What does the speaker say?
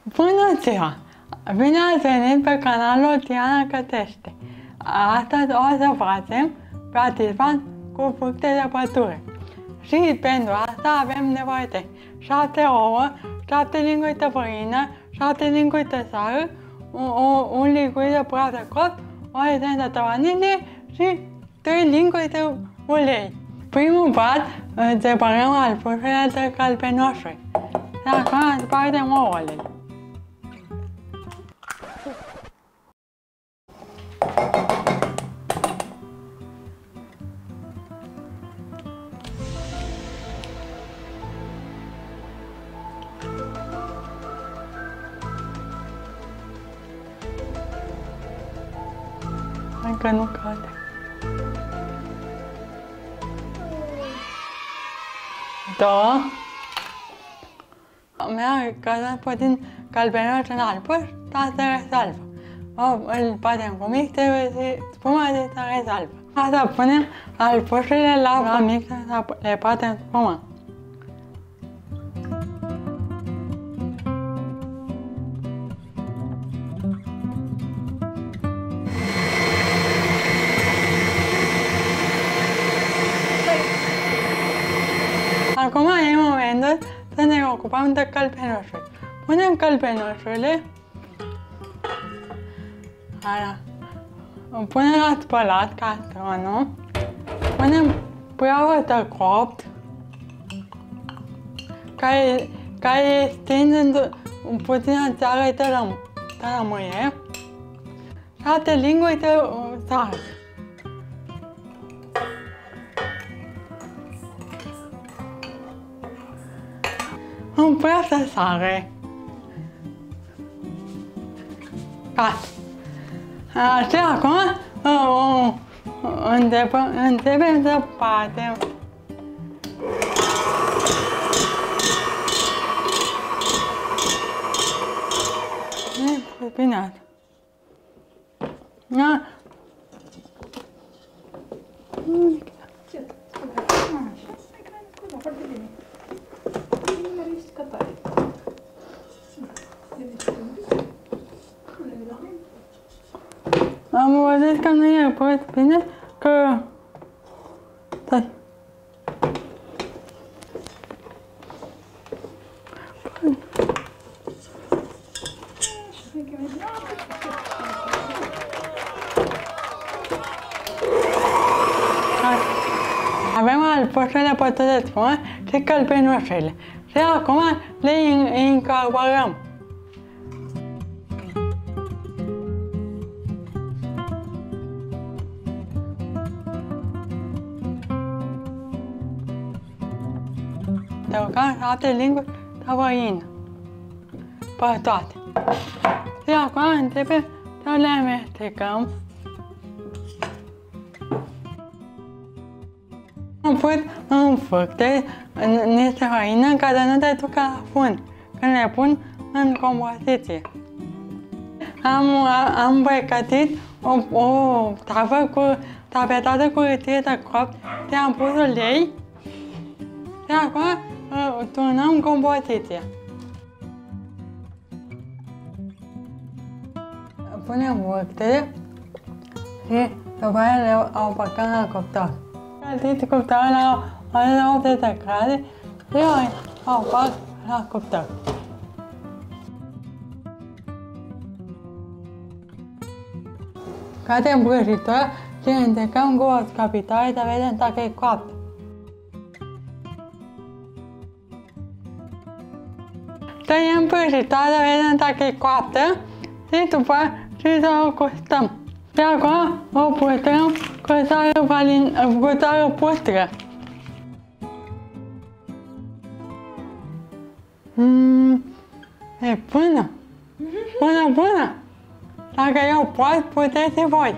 Bună ziua! Bine ați venit pe canalul Diana Gătește. Astăzi o să facem patispan cu fructe de pădure. Și pentru asta avem nevoie de 7 ouă, 7 linguri de făină, 7 linguri de sare, un linguri de praf de copt, o esență de vanilie și 3 linguri de ulei. Primul pas, separăm albușele de galbenoșuri. Și acum spargem ouăle. Încă nu cade. Două. Mi-a căzut puțin galbenoș în albuș, dar se rezolvă. Îl batem cu mixer și spuma se rezolvă. Asta punem albușurile la mixer să le batem spuma. Acum e momentul să ne ocupăm de călbenoșuri. Punem călbenoșurile. Punem la spălat castronul. Punem praful de copt, care e stins puțin în țară de lămâie. 7 linguri de sare. Un praf de sare. Gata. Și acum începem să batem. Bine asta. Am văzut că nu e foarte bine, că... Stai. Avem albușele pătute de spumă și călbenoșele. Și acum le incorporăm. Adăugăm 7 linguri de făină pe toate. Și acum începem să le amestecăm. Am pus în fructe niște făină ca să nu te ducă la fund când le pun în compoziție. Am pregătit o tavă tapetată cu hârtie de copt și am pus ulei. Și acum turnăm compoziția. Punem fructele și după aia le băgăm la cuptor. Călziți cuptorul la 80 de grade și o bag la cuptor. Scoatem prăjitura și îndecăm cu o scăpitoare să vedem dacă e coaptă. Tăiem prăjitura să vedem dacă e coaptă și după și să o gustăm. Și acum o putrăm cu sare pustră. E bună! Bună, bună! Dacă eu pot, puteți și voi!